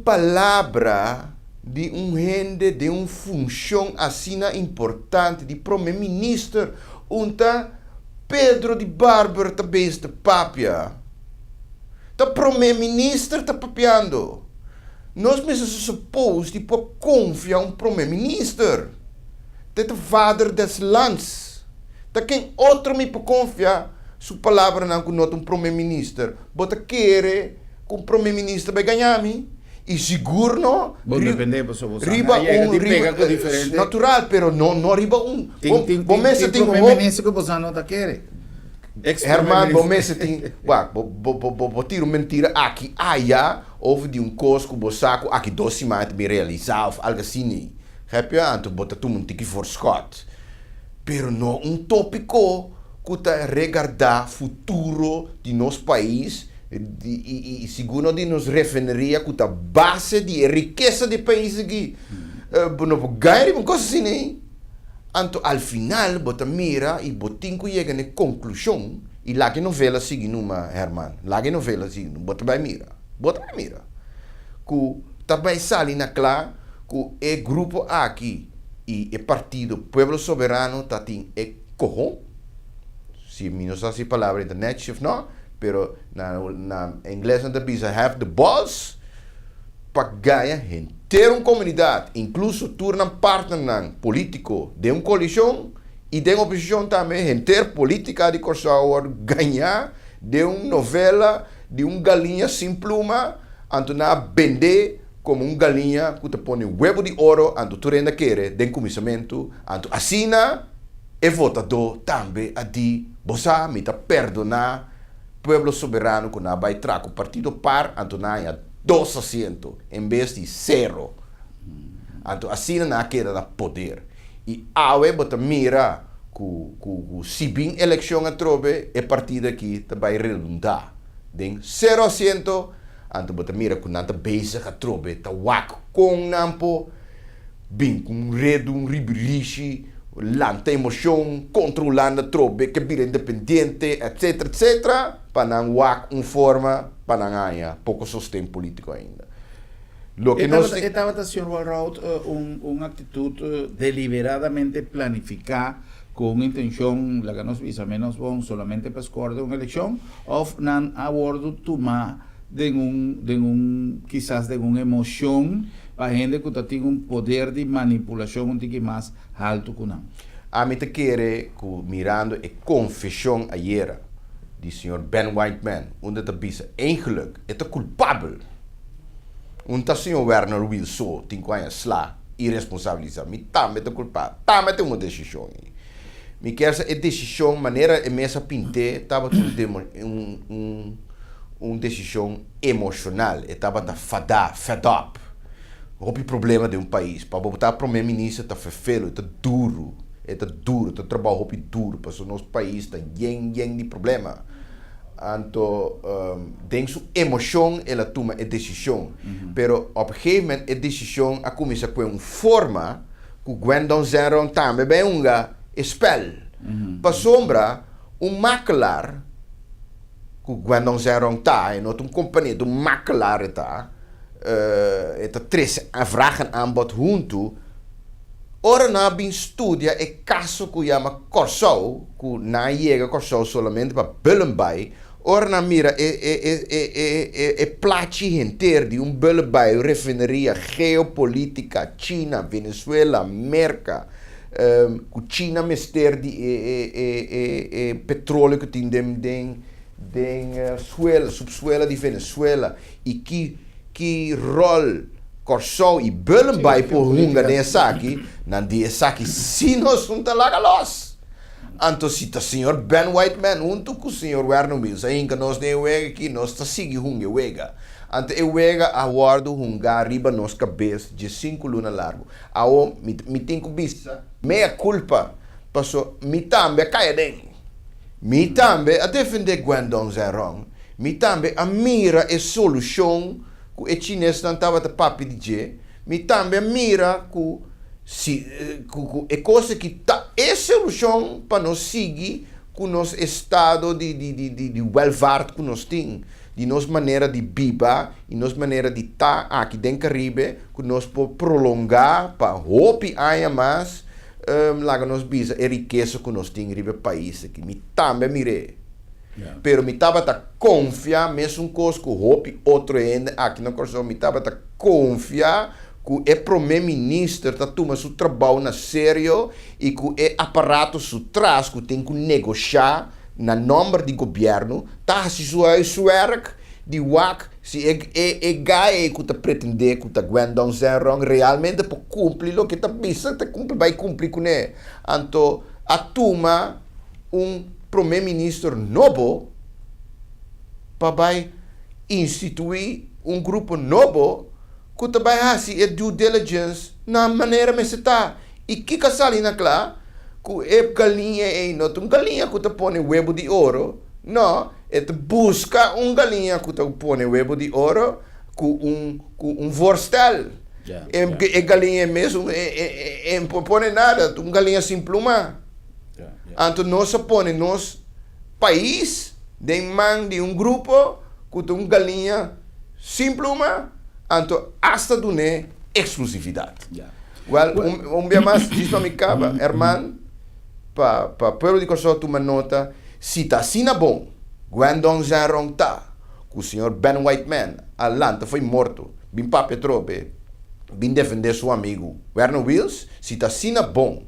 Speaker 2: palavra de gente de função assim importante de primeiro-ministro, Pedro de Barber também está papia. O primeiro-ministro está papiando. Nós mesmos supomos de confiar primeiro-ministro. Dat de vader des lands. Dat quem outro me confia sua palavra não com primeiro-ministro. Bota querer que o primeiro-ministro vai ganhar-me. E seguro não. Riba natural, pero não riba
Speaker 1: Bom mês tem primeiro-ministro que você não quer.
Speaker 2: Herman, bom mês tem. Vou tirar mentira aqui, houve de coisa que você aqui 2 semanas bem realizado, algo assim. Heb je aan te boten toen een tikkie voor schot. Pero no tópico kuta regarda futuro de nosso país e segundo de nos refineria kuta base de riqueza de país aqui no ganhar uma coisa assim né anto al final bota mira e botinho chega na conclusão e lá que novela sigue numa Herman lá que novela sigue bota vai mira ku também sali na clá ku é grupo aqui e é partido Pueblo Soberano tá tem é corrom se me não sabe a palavra internet chef não pero na inglês não bisa have the balls para ganhar ter uma comunidade incluso tornar parte político de uma coalição e de uma oposição também ter política de corsaur ganhar de uma novela de uma galinha sem pluma antona vender como uma galinha que te põe um huevo de ouro anto tu renda querer de comissamento anto assina e votador também a di bosa me ta perdonar Pueblo Soberano que na vai traco partido par anto na 2 asientos em vez de 0 anto assina na queda da poder e awe bota mira ku se bem eleição a trobe é partido aqui te vai redundar den 0 asientos anto bota mira ku nanta bezig a trobe ta wak com nampo bem com redo ribirishi lanta emoção controlando a trobe que vira independente etc para não wak forma para não ganhar pouco sustento político ainda lo que nós
Speaker 1: estava senhor Walraut uma atitude deliberadamente planificada com intenção la que nos visa menos bom solamente para escolher uma eleição ou não abordo tomar de quizás de uma emoção para gente que tem um poder de manipulação um pouco mais alto que não.
Speaker 2: A mim te quer mirando a confissão ayer do senhor Ben Whiteman, onde te bisa eigenlijk é culpável. Onde senhor Werner Wilson tem que sla irresponsabilizar, me também é culpável, também tem uma decisão. Me quer essa decisão maneira é mesa pinte, estava uma decisão emocional, estava fed up. Houve problema de um país, para botar o primeiro-ministro está feio, está duro, está trabalho duro, para o nosso país está de problema. Então, tem sua emoção, ela toma a decisão, pero op een gegeven moment a decisão a começa com uma forma que o Gwendon Zeron também bem unga spel. Para sombra, makelaar que o Gwendon Zeron tá, en uma companhia de makelaar tá, het três vragen aanbod junto. Ora na bin studia e caso que chama Corsou, que na chega Corsou solamente para Bullenby. Ora na mira placi inteiro de Bullenby, refineria geopolítica, China, Venezuela, América, que China mister de petróleo que tem subsuela de Venezuela e que rol Corsou e Bullenby por hunga nessa aqui, não de essa aqui, se nós não tá lá los. Então se o senhor Ben Whiteman junto com o senhor Werner Mills, ainda nós nem wega aqui, nós tá seguindo hunga wega. Então eu wega a guardo hunga arriba nos cabeça de 5 lunas largo. Ao me tem que vista, meia culpa, passou me também caia dentro. Me também a defender Gwendon Zeron, me também a mira a solução que o chinês não estava a papi de me também mira que é coisa que tá é solução para nós seguir com nosso estado de welfare que nós temos, de nossa maneira de viver e nossa maneira de estar aqui dentro do Caribe, que nós podemos prolongar para hope ainda mais lá que nós visa a riqueza que nós temos no país aqui. Me também mirei. Yeah. Pero me estava a confiar, mesmo coisa que hope outro ainda aqui na Corsão, me estava a confiar que o primeiro-ministro está tomando seu trabalho na sério e que o aparato su trás que tem que negociar na nome do governo, está a seu werk de WAC, se é gai que está pretender que está Gwendon Zeron realmente para cumprir o que está pensando, vai cumprir com ele. Então, a turma primeiro-ministro novo para instituir grupo novo que também faz due diligence na maneira que está. E que sali na clá galinha não tem galinha que põe huevo de ouro, não, busca galinha que põe huevo de ouro com um vorstel. Galinha mesmo, não põe nada, galinha sem pluma. Então nós põe nos país de grupo que tem galinha sem pluma, então hasta do exclusividade. Well, dia mais diz para mim, irmão, para Pueblo de Corsó tu uma nota, se está assim bom, Guandong Zanrong tá, que o senhor Ben Whiteman, Atlanta, foi morto, bem para Petrope, bem defender seu amigo Werner Wills, se está assim bom,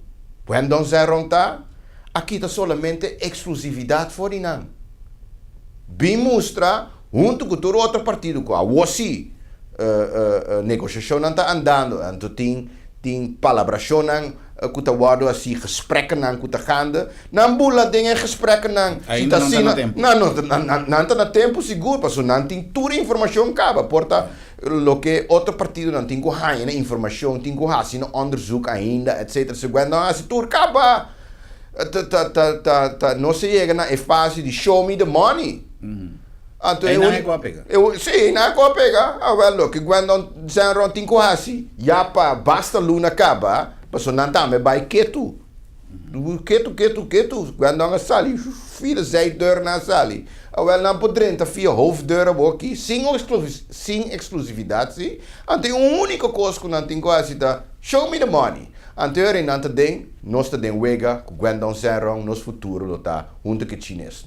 Speaker 2: Guandong Zanrong tá, aqui está solamente exclusividade forinã. Bem mostra, junto com todo outro partido, com a WOSI, negociação não está andando, então tem palabração que está guardado assim, gesprekken que está ganda, não bula tem gesprekken
Speaker 1: ainda não está no tempo.
Speaker 2: Não está no tempo seguro, porque não tem toda a informação acaba, porta lo que outro partido não tem que informação, tem que assim onderzoek ainda, etc. Segundo assim tudo acaba, não se chega na fase de show me the money.
Speaker 1: Aí não é com a pega.
Speaker 2: Sim, não é com a pega. Well, que quando Zanrong tem que assim, já para basta luna acaba, mas não também vai quieto. Quieto. Quando não sali, filha 6 deur na sali. Well, não poderia ter 4 hoofddeuren aqui, sem exclusividade, sim. Então, a única coisa que não tem que assim, show me the money. Anterior não tem, nós temos wega, quando Zanrong, nosso futuro, está junto com o chinês.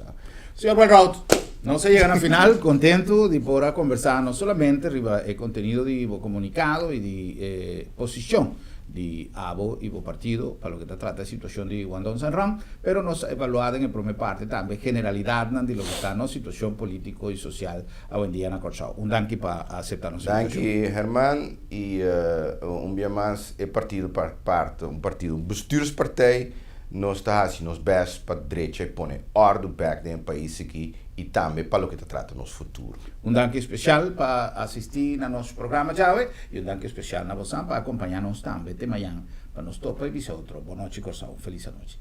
Speaker 1: Senhor Wainwright, no se llegan al final, contento de poder conversar no solamente riba el contenido de comunicado y de posición de ABO y partido para lo que trata de situación de Guandong Zanrong, pero nos evaluada en el primer parte también generalidad de lo que está en situación político y social hoy en día en Corsó. Un danke para aceptarnos.
Speaker 2: Danke, Germán, y un día más el partido parte, un partido, un bestuurspartij, nós está assim, nós best para a direita e põe ordem back no país aqui e também para o que trata nosso futuro.
Speaker 1: Um danke especial para assistir a nosso programa Jave e um danke especial na você para acompanhar-nos também até amanhã para nos topa episódio. Boa noite, Corsão. Feliz noite.